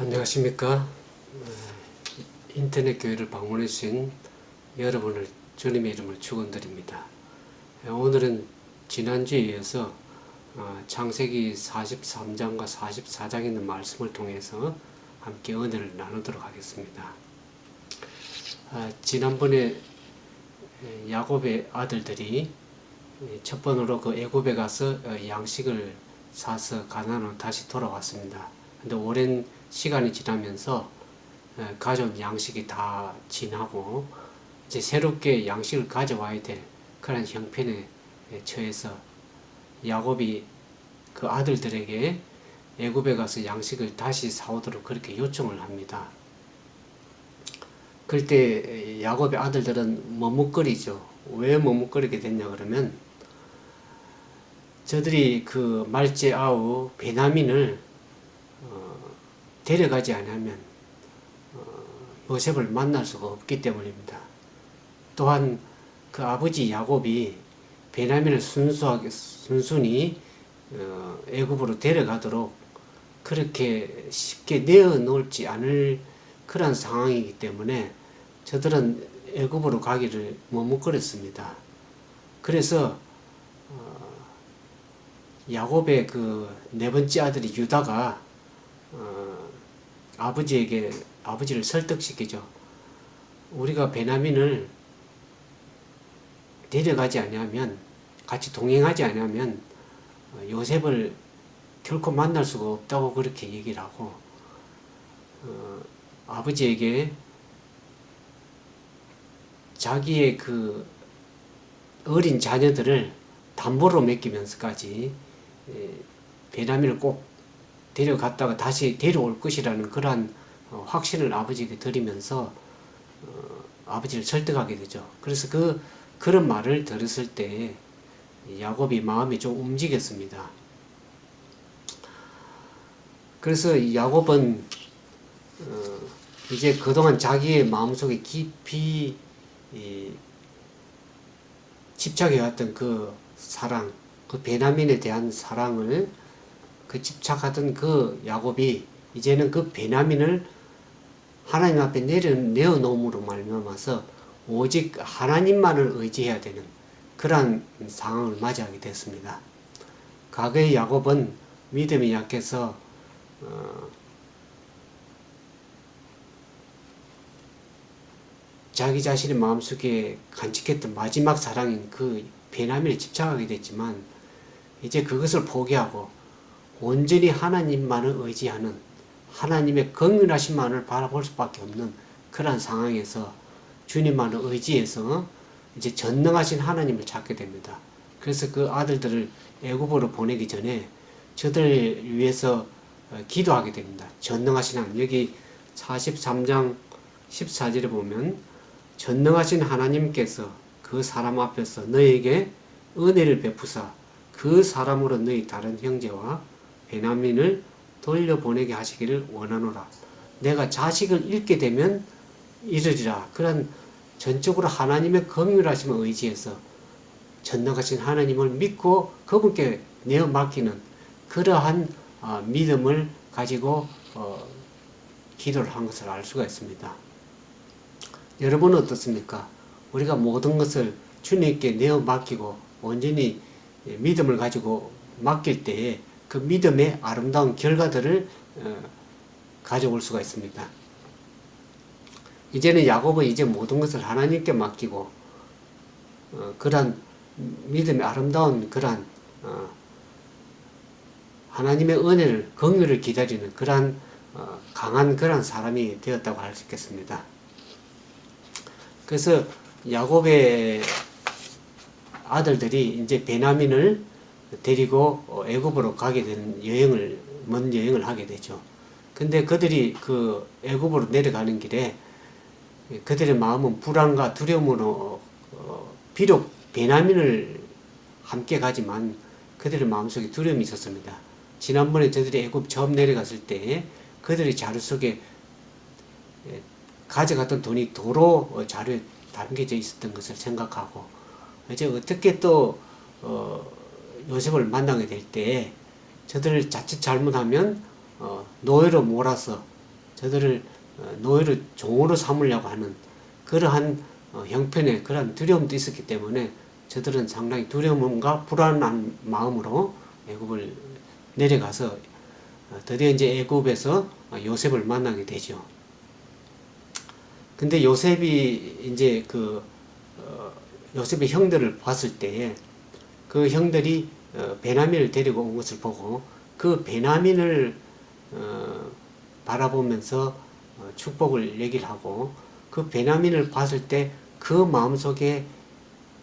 안녕하십니까. 인터넷 교회를 방문해 주신 여러분을 주님의 이름으로 축원드립니다. 오늘은 지난주에 이어서 창세기 43장과 44장에 있는 말씀을 통해서 함께 은혜를 나누도록 하겠습니다. 지난번에 야곱의 아들들이 첫 번으로 그 애굽에 가서 양식을 사서 가나안으로 다시 돌아왔습니다. 근데 오랜 시간이 지나면서 가져온 양식이 다 지나고 이제 새롭게 양식을 가져와야 될 그런 형편에 처해서 야곱이 그 아들들에게 애굽에 가서 양식을 다시 사오도록 그렇게 요청을 합니다. 그럴 때 야곱의 아들들은 머뭇거리죠. 왜 머뭇거리게 됐냐 그러면 저들이 그 말제 아우 베냐민을 데려가지 않으면 요셉을 만날 수가 없기 때문입니다. 또한 그 아버지 야곱이 베냐민을 순순히 애굽으로 데려가도록 그렇게 쉽게 내어놓지 않을 그런 상황이기 때문에 저들은 애굽으로 가기를 머뭇거렸습니다. 그래서 야곱의 그 네 번째 아들이 유다가 아버지를 설득시키죠. 우리가 베냐민을 데려가지 않으면, 같이 동행하지 않으면 요셉을 결코 만날 수가 없다고 그렇게 얘기를 하고 아버지에게 자기의 그 어린 자녀들을 담보로 맡기면서까지 베냐민을 꼭 데려갔다가 다시 데려올 것이라는 그러한 확신을 아버지에게 드리면서 아버지를 설득하게 되죠. 그래서 그런 말을 들었을 때 야곱이 마음이 좀 움직였습니다. 그래서 야곱은 이제 그동안 자기의 마음속에 깊이 집착해왔던 그 사랑, 그 베냐민에 대한 사랑을 그 집착하던 그 야곱이 이제는 그 베냐민을 하나님 앞에 내어놓음으로 말미암아서 오직 하나님만을 의지해야 되는 그러한 상황을 맞이하게 됐습니다. 과거의 야곱은 믿음이 약해서 자기 자신의 마음속에 간직했던 마지막 사랑인 그 베냐민에 집착하게 됐지만 이제 그것을 포기하고 온전히 하나님만을 의지하는 하나님의 긍휼하심만을 바라볼 수밖에 없는 그런 상황에서 주님만을 의지해서 이제 전능하신 하나님을 찾게 됩니다. 그래서 그 아들들을 애굽으로 보내기 전에 저들을 위해서 기도하게 됩니다. 전능하신 하나님, 여기 43장 14절에 보면 전능하신 하나님께서 그 사람 앞에서 너에게 은혜를 베푸사 그 사람으로 너희 다른 형제와 베냐민을 돌려보내게 하시기를 원하노라. 내가 자식을 잃게 되면 이르리라. 그런 전적으로 하나님의 긍휼하심을 의지해서 전능하신 하나님을 믿고 그분께 내어 맡기는 그러한 믿음을 가지고 기도를 한 것을 알 수가 있습니다. 여러분은 어떻습니까? 우리가 모든 것을 주님께 내어 맡기고 온전히 믿음을 가지고 맡길 때에 그 믿음의 아름다운 결과들을 가져올 수가 있습니다. 이제는 야곱은 이제 모든 것을 하나님께 맡기고 그러한 믿음의 아름다운 그러한 하나님의 은혜를 긍휼을 기다리는 그러한 강한 그러한 사람이 되었다고 할 수 있겠습니다. 그래서 야곱의 아들들이 이제 베냐민을 데리고 애굽으로 가게 되는 먼 여행을 하게 되죠. 근데 그들이 그 애굽으로 내려가는 길에 그들의 마음은 불안과 두려움으로 비록 베냐민을 함께 가지만 그들의 마음속에 두려움이 있었습니다. 지난번에 저들이 애굽 처음 내려갔을 때 그들의 자료 속에 가져갔던 돈이 도로 자료에 담겨져 있었던 것을 생각하고 이제 어떻게 또 요셉을 만나게 될 때 저들을 자칫 잘못하면 노예로 몰아서 저들을 노예로 종으로 삼으려고 하는 그러한 형편에 그러한 두려움도 있었기 때문에 저들은 상당히 두려움과 불안한 마음으로 애굽을 내려가서 드디어 이제 애굽에서 요셉을 만나게 되죠. 근데 요셉이 이제 요셉의 형들을 봤을 때에 그 형들이 베냐민을 데리고 온 것을 보고 그 베냐민을 바라보면서 축복을 얘기를 하고 그 베냐민을 봤을 때 그 마음속에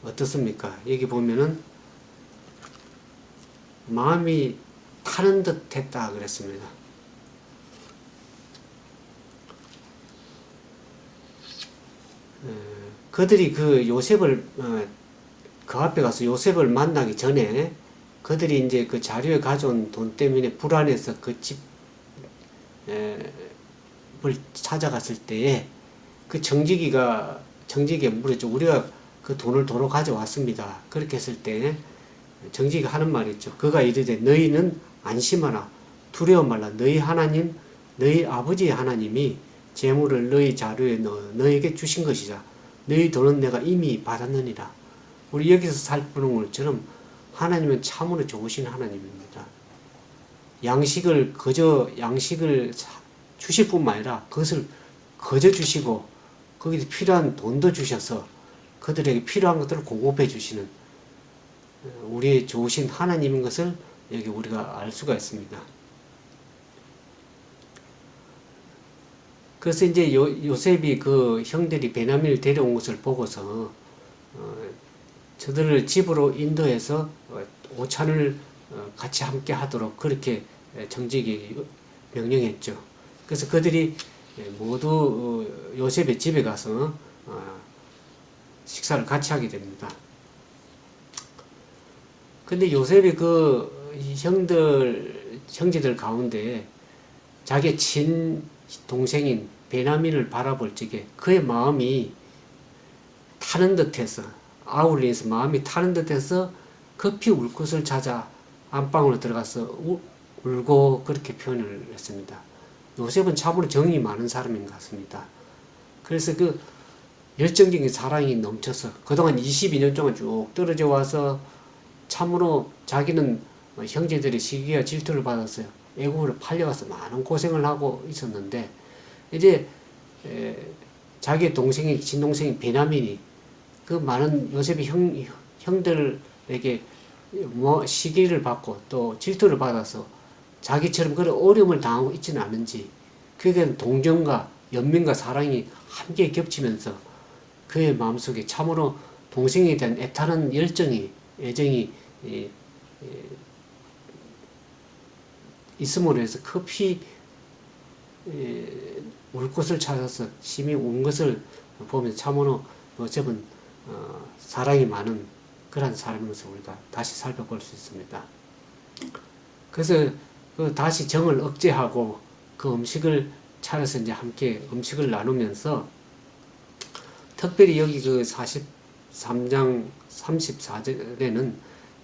어떻습니까? 여기 보면은 마음이 타는 듯 했다 그랬습니다. 그들이 그 요셉을 그 앞에 가서 요셉을 만나기 전에 그들이 이제 그 자료에 가져온 돈 때문에 불안해서 그 집을 찾아갔을 때에 그 정직이가 물었죠. 우리가 그 돈을 도로 가져왔습니다. 그렇게 했을 때 정직이가 하는 말이 있죠. 그가 이르되 너희는 안심하라. 두려워 말라. 너희 하나님, 너희 아버지의 하나님이 재물을 너희 자루에 넣어 너에게 주신 것이자 너희 돈은 내가 이미 받았느니라. 우리 여기서 살피는 것처럼 하나님은 참으로 좋으신 하나님입니다. 양식을 주실 뿐만 아니라 그것을 거저 주시고 거기서 필요한 돈도 주셔서 그들에게 필요한 것들을 공급해 주시는 우리의 좋으신 하나님인 것을 여기 우리가 알 수가 있습니다. 그래서 이제 요셉이 그 형들이 베냐민을 데려온 것을 보고서 저들을 집으로 인도해서 오찬을 같이 함께 하도록 그렇게 정직이 명령했죠. 그래서 그들이 모두 요셉의 집에 가서 식사를 같이 하게 됩니다. 근데 요셉이 그 형제들 가운데 자기의 친 동생인 베냐민을 바라볼 적에 그의 마음이 타는 듯해서 아울리에서 마음이 타는 듯해서 급히 울 곳을 찾아 안방으로 들어가서 울고 그렇게 표현을 했습니다. 요셉은 참으로 정이 많은 사람인 것 같습니다. 그래서 그 열정적인 사랑이 넘쳐서 그동안 22년 동안 쭉 떨어져 와서 참으로 자기는 형제들의 시기와 질투를 받았어요. 애국으로 팔려가서 많은 고생을 하고 있었는데 이제 자기의 친동생인 베냐민이 그 많은 요셉의 형들에게 시기를 받고 또 질투를 받아서 자기처럼 그런 어려움을 당하고 있지는 않은지 그게 동정과 연민과 사랑이 함께 겹치면서 그의 마음속에 참으로 동생에 대한 애타는 애정이 있음으로 해서 급히 울 곳을 찾아서 심히 운 것을 보면서 참으로 요셉은 사랑이 많은 그런 사람인 것을 우리가 다시 살펴볼 수 있습니다. 그래서 다시 정을 억제하고 그 음식을 차려서 이제 함께 음식을 나누면서 특별히 여기 그 43장 34절에는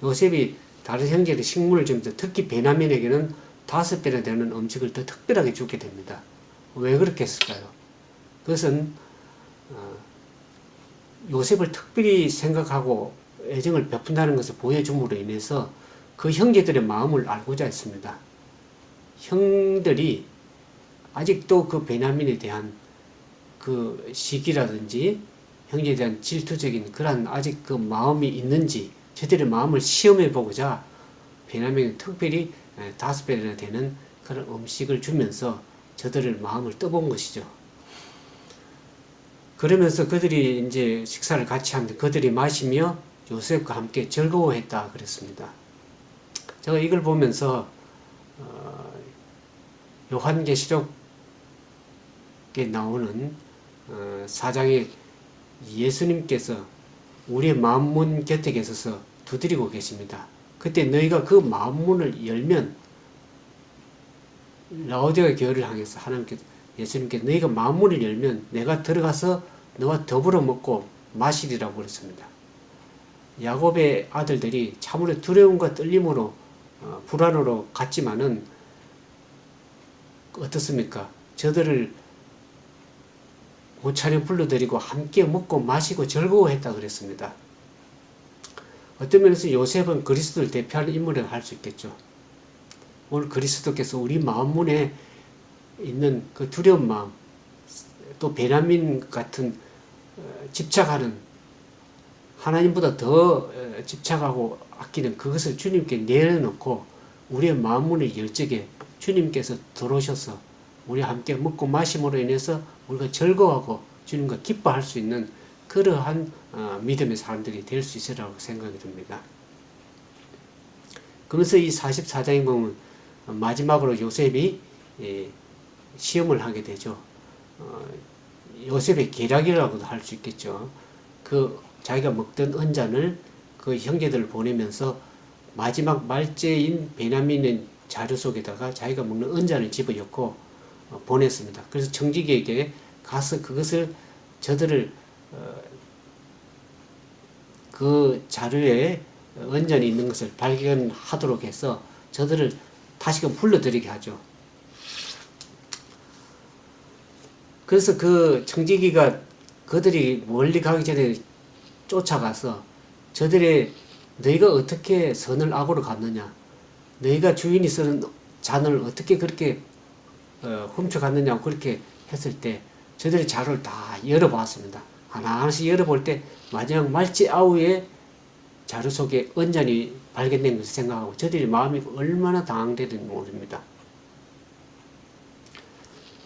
요셉이 다른 형제의 식물을 주면서 특히 베냐민에게는 5배나 되는 음식을 더 특별하게 주게 됩니다. 왜 그렇게 했을까요? 그것은 요셉을 특별히 생각하고 애정을 베푼다는 것을 보여줌으로 인해서 그 형제들의 마음을 알고자 했습니다. 형들이 아직도 그 베냐민에 대한 그 시기라든지 형제에 대한 질투적인 그런 아직 그 마음이 있는지 저들의 마음을 시험해 보고자 베냐민은 특별히 5배나 되는 그런 음식을 주면서 저들의 마음을 떠본 것이죠. 그러면서 그들이 이제 식사를 같이 하는데 그들이 마시며 요셉과 함께 즐거워했다 그랬습니다. 제가 이걸 보면서 요한계시록에 나오는 4장에 예수님께서 우리의 마음문 곁에 계셔서 두드리고 계십니다. 그때 너희가 그 마음문을 열면 라오디가 교회를 향해서 예수님께서 너희가 마음문을 열면 내가 들어가서 너와 더불어 먹고 마시리라고 그랬습니다. 야곱의 아들들이 참으로 두려움과 떨림으로 불안으로 갔지만은 어떻습니까? 저들을 옷차림 불러들이고 함께 먹고 마시고 즐거워했다 그랬습니다. 어떤 면에서 요셉은 그리스도를 대표하는 인물이라고 할 수 있겠죠. 오늘 그리스도께서 우리 마음문에 있는 그 두려운 마음, 또 베냐민 같은 집착하는, 하나님보다 더 집착하고 아끼는 그것을 주님께 내려놓고 우리의 마음문을 열적에 주님께서 들어오셔서 우리 함께 먹고 마심으로 인해서 우리가 즐거워하고 주님과 기뻐할 수 있는 그러한 믿음의 사람들이 될 수 있으라고 생각이 듭니다. 그러면서 이 44장에 보면 마지막으로 요셉이 시험을 하게 되죠. 요셉의 계략이라고도 할 수 있겠죠. 그 자기가 먹던 은잔을 그 형제들을 보내면서 마지막 말째인 베냐민의 자료 속에다가 자기가 먹는 은잔을 집어넣고 보냈습니다. 그래서 청지기에게 가서 그것을 저들을 그 자료에 은잔이 있는 것을 발견하도록 해서 저들을 다시금 불러들이게 하죠. 그래서 그 청지기가 그들이 멀리 가기 전에 쫓아가서 저들의 너희가 어떻게 선을 악으로 갚느냐, 너희가 주인이 쓰는 잔을 어떻게 그렇게 훔쳐갔느냐고 그렇게 했을 때 저들이 자료를 다 열어봤습니다. 하나하나씩 열어볼 때 마지막 말째 아우의 자료 속에 은잔이 발견된 것을 생각하고 저들의 마음이 얼마나 당황되는지 모릅니다.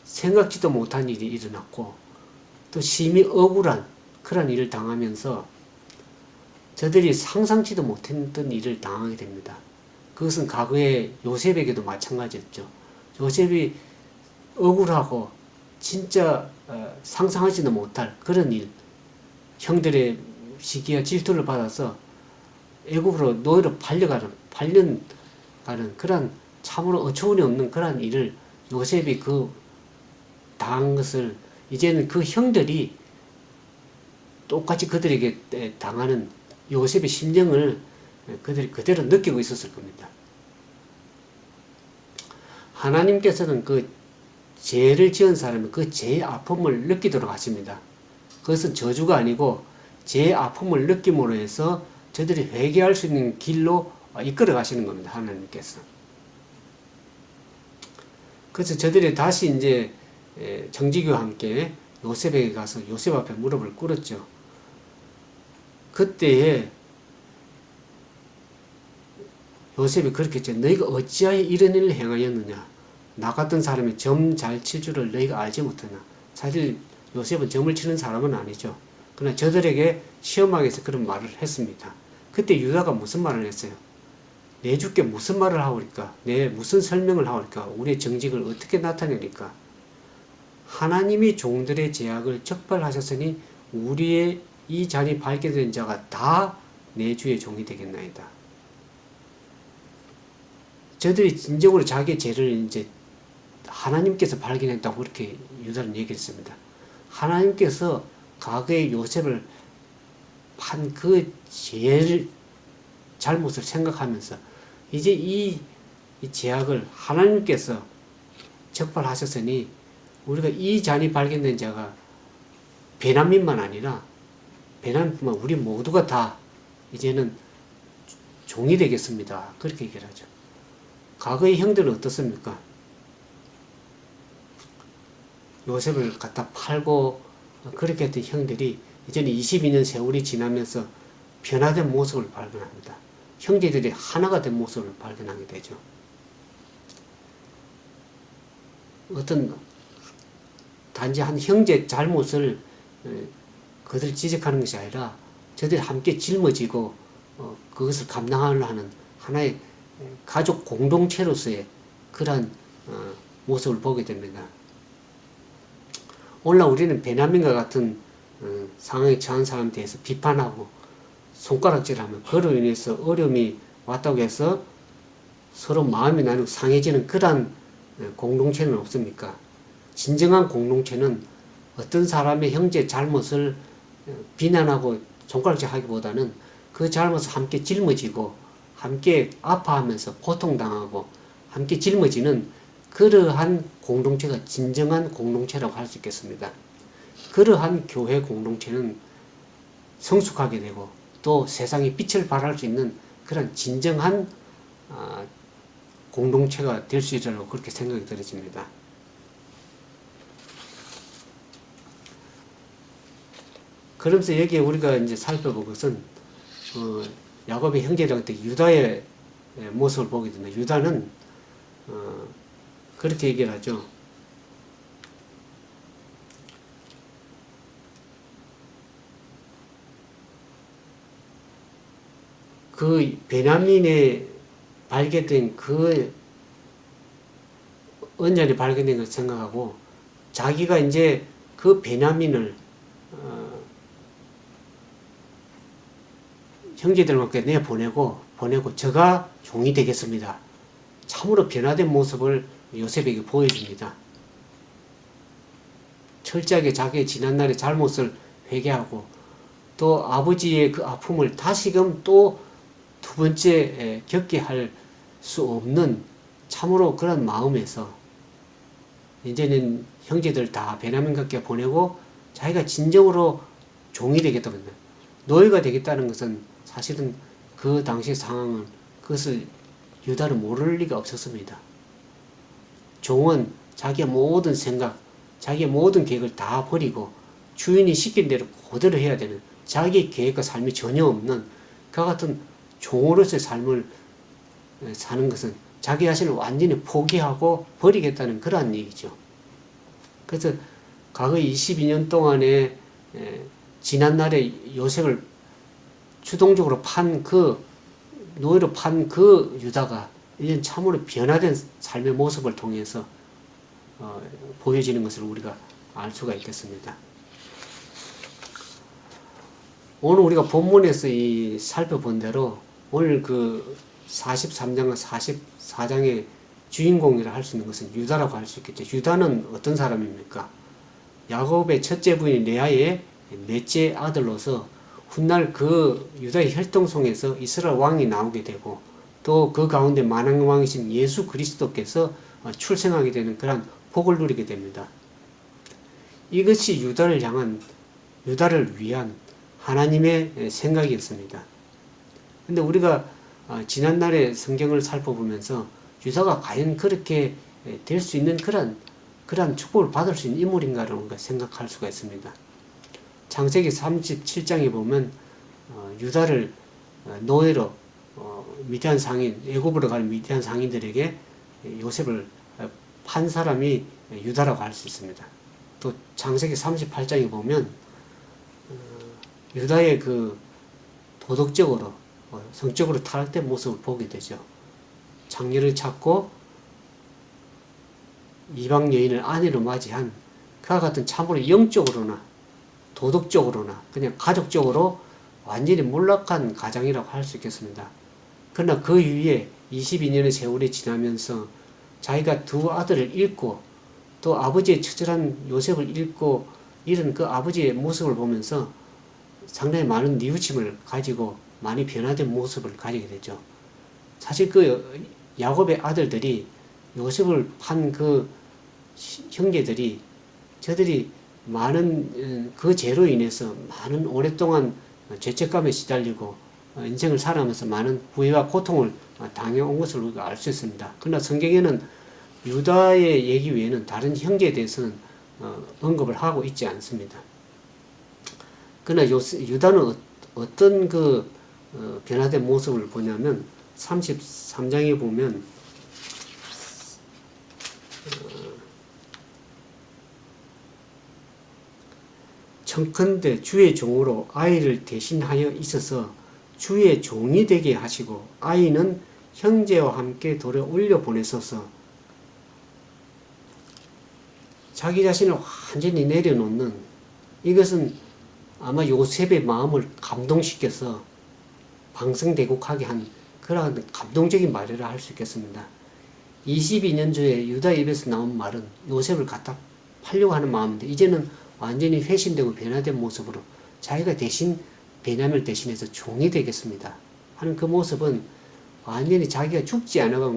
생각지도 못한 일이 일어났고 또 심히 억울한 그런 일을 당하면서 저들이 상상치도 못했던 일을 당하게 됩니다. 그것은 과거에 요셉에게도 마찬가지였죠. 요셉이 억울하고 진짜 상상하지도 못할 그런 일, 형들의 시기와 질투를 받아서 애굽으로 노예로 팔려가는 그런 참으로 어처구니 없는 그런 일을 요셉이 그 당한 것을 이제는 그 형들이 똑같이 그들에게 당하는 요셉의 심정을 그들이 그대로 느끼고 있었을 겁니다. 하나님께서는 그 죄를 지은 사람이 그 죄의 아픔을 느끼도록 하십니다. 그것은 저주가 아니고 죄의 아픔을 느낌으로 해서 저들이 회개할 수 있는 길로 이끌어 가시는 겁니다. 하나님께서. 그래서 저들이 다시 이제 청지기와 함께 요셉에게 가서 요셉 앞에 무릎을 꿇었죠. 그때에 요셉이 그렇게 했죠. 너희가 어찌하여 이런 일을 행하였느냐. 나 같은 사람이 점 잘 칠 줄을 너희가 알지 못하나. 사실 요셉은 점을 치는 사람은 아니죠. 그러나 저들에게 시험하기 위해서 그런 말을 했습니다. 그때 유다가 무슨 말을 했어요? 내 주께 무슨 말을 하오리까? 내 무슨 설명을 하오리까? 우리의 정직을 어떻게 나타내니까? 하나님이 종들의 제약을 적발하셨으니 우리의 이 잔이 발견된 자가 다 내 주의 종이 되겠나이다. 저들이 진정으로 자기의 죄를 이제 하나님께서 발견했다고 그렇게 유다는 얘기했습니다. 하나님께서 과거의 요셉을 한 그 죄를 잘못을 생각하면서 이제 이 제약을 하나님께서 적발하셨으니 우리가 이 잔이 발견된 자가 베냐민만 아니라 베냐민뿐만 우리 모두가 다 이제는 종이 되겠습니다. 그렇게 얘기를 하죠. 과거의 형들은 어떻습니까? 요셉을 갖다 팔고 그렇게 했던 형들이 이제는 22년 세월이 지나면서 변화된 모습을 발견합니다. 형제들이 하나가 된 모습을 발견하게 되죠. 어떤 단지 한 형제의 잘못을 그들을 지적하는 것이 아니라 저들이 함께 짊어지고 그것을 감당하려 하는 하나의 가족 공동체로서의 그러한 모습을 보게 됩니다. 오늘날 우리는 베냐민과 같은 상황에 처한 사람에 대해서 비판하고 손가락질하면 그로 인해서 어려움이 왔다고 해서 서로 마음이 나누고 상해지는 그러한 공동체는 없습니까? 진정한 공동체는 어떤 사람의 형제 잘못을 비난하고 손가락질하기보다는 그 잘못을 함께 짊어지고 함께 아파하면서 고통당하고 함께 짊어지는 그러한 공동체가 진정한 공동체라고 할 수 있겠습니다. 그러한 교회 공동체는 성숙하게 되고 또 세상에 빛을 발할 수 있는 그런 진정한 공동체가 될 수 있으라고 그렇게 생각이 들어집니다. 그러면서 여기에 우리가 이제 살펴볼 것은 야곱의 형제들한테 유다의 모습을 보게 됩니다. 유다는 그렇게 얘기를 하죠. 그 베냐민에 발견된 그 언약이 발견된 걸 생각하고 자기가 이제 그 베냐민을 형제들과 내보내고 저가 종이 되겠습니다. 참으로 변화된 모습을 요셉에게 보여줍니다. 철저하게 자기의 지난날의 잘못을 회개하고 또 아버지의 그 아픔을 다시금 또 두 번째 겪게 할 수 없는 참으로 그런 마음에서 이제는 형제들 다 베냐민에게 보내고 자기가 진정으로 종이 되겠다는 거예요. 노예가 되겠다는 것은 사실은 그 당시 상황은 그것을 유다는 모를 리가 없었습니다. 종은 자기의 모든 생각, 자기의 모든 계획을 다 버리고 주인이 시킨 대로 그대로 해야 되는 자기의 계획과 삶이 전혀 없는 그와 같은 종으로서의 삶을 사는 것은 자기 자신을 완전히 포기하고 버리겠다는 그러한 얘기죠. 그래서 과거 22년 동안에 지난날에 요셉을 주동적으로 노예로 판 그 유다가 이제 참으로 변화된 삶의 모습을 통해서 보여지는 것을 우리가 알 수가 있겠습니다. 오늘 우리가 본문에서 살펴본 대로 오늘 그 43장과 44장의 주인공이라 할 수 있는 것은 유다라고 할 수 있겠죠. 유다는 어떤 사람입니까? 야곱의 첫째 부인 레아의 넷째 아들로서 훗날 그 유다의 혈통성에서 이스라엘 왕이 나오게 되고 또 그 가운데 만왕왕이신 예수 그리스도께서 출생하게 되는 그런 복을 누리게 됩니다. 이것이 유다를 위한 하나님의 생각이었습니다. 근데 우리가 지난날의 성경을 살펴보면서 유다가 과연 그렇게 될 수 있는 그러한 축복을 받을 수 있는 인물인가라는 걸 생각할 수가 있습니다. 창세기 37장에 보면 유다를 노예로 미디안 상인, 애굽으로 가는 미디안 상인들에게 요셉을 판 사람이 유다라고 할 수 있습니다. 또 창세기 38장에 보면 유다의 그 도덕적으로 성적으로 타락된 모습을 보게 되죠. 장녀를 찾고 이방 여인을 아내로 맞이한 그와 같은 참으로 영적으로나 도덕적으로나 그냥 가족적으로 완전히 몰락한 가장이라고 할 수 있겠습니다. 그러나 그 이후에 22년의 세월이 지나면서 자기가 두 아들을 잃고 또 아버지의 처절한 요셉을 잃고 이런 그 아버지의 모습을 보면서 상당히 많은 뉘우침을 가지고 많이 변화된 모습을 가지게 되죠. 사실 그 야곱의 아들들이 요셉을 판 그 형제들이 저들이 많은 그 죄로 인해서 많은 오랫동안 죄책감에 시달리고 인생을 살아가면서 많은 후회와 고통을 당해온 것을 우리가 알 수 있습니다. 그러나 성경에는 유다의 얘기 외에는 다른 형제에 대해서는 언급을 하고 있지 않습니다. 그러나 유다는 어떤 그 변화된 모습을 보냐면 33장에 보면 청컨대 주의 종으로 아이를 대신하여 있어서 주의 종이 되게 하시고 아이는 형제와 함께 돌에 올려 보내소서. 자기 자신을 완전히 내려놓는 이것은 아마 요셉의 마음을 감동시켜서 방성대곡하게 한 그러한 감동적인 말이라 할 수 있겠습니다. 22년 전에 유다 입에서 나온 말은 요셉을 갖다 팔려고 하는 마음인데 이제는 완전히 회신되고 변화된 모습으로 자기가 대신 베냐민을 대신해서 종이 되겠습니다 하는 그 모습은 완전히 자기가 죽지 않아간